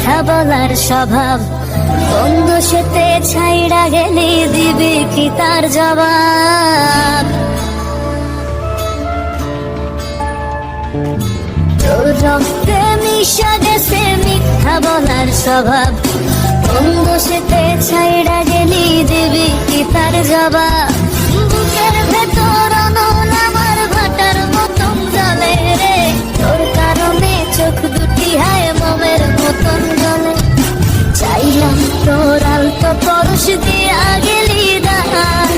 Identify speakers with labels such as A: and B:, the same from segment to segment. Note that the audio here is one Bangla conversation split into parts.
A: মিথ্যা বলার স্বভাব, বন্ধু সেতে ছাইড়া গেলি দিবি কি তার জবাব? তোর রক্তে মিশা গেছে মিথ্যা বলার স্বভাব, বন্ধু সেতে ছাইড়া গেলি দিবি কি তার জবাব? বুকের ভেতর অনল আমার ভাটার মতন জ্বলে রে, তোর কারণে চোখ দুটি হায় মোমের মতন জ্বলে। চাইলাম তোর আলতো পরশ দিয়া গেলি দান,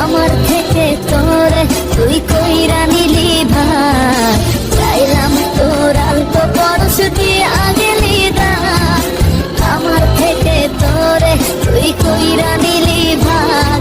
A: আমার থেকে তোরে তুই কইরা নিলি ভাই। চাইলাম তোর আলতো পরশ দিয়া গেলি দান, আমার থেকে তোরে তুই কইরা নিলি ভাই।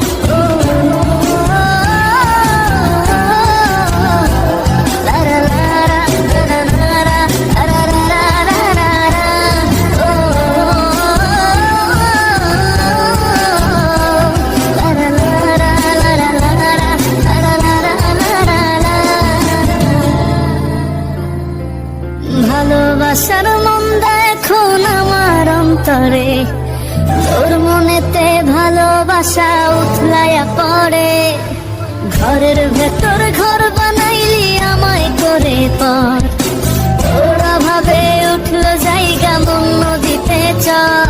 A: ভালোবাসার মন্দা এখন আমার অন্তরে, তোর মনেতে ভালোবাসা উথলাইয়া পড়ে। ঘরের ভেতর ঘর বানাইলি আমায় করে পর, তোর অভাবে উঠলো জায়গা মন নদীতে চর।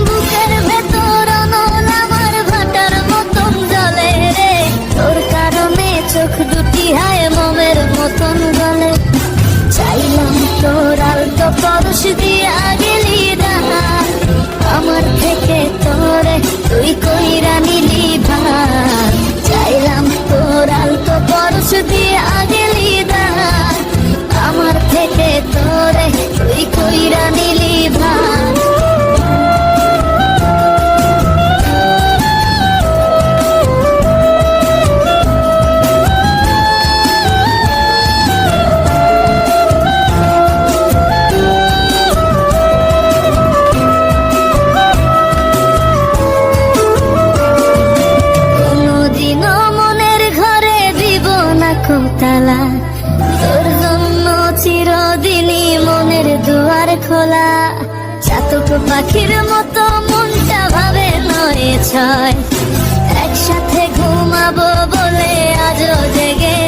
A: বুকের ভেতর অনল আমার ভাটার মতন জ্বলে রে, তোর কারণে চোখ দুটি হায় মোমের মতন জ্বলে। চাইলাম তোর আলতো পরশ দিয়া গেলি দান, আমার থেকে তোরে তুই কইরা নিলি ভাই। চাইলাম তোর আলতো পরশ দিয়া গেলি দান, আমার থেকে তোরে তুই কইরা নিলি ভাই। তালা তোর জন্য চিরদিনই মনের দুয়ার খোলা, চাতক পাখির মতো মনটা ভাবে নয় ছয়, একসাথে ঘুমাবো বলে আজও জেগে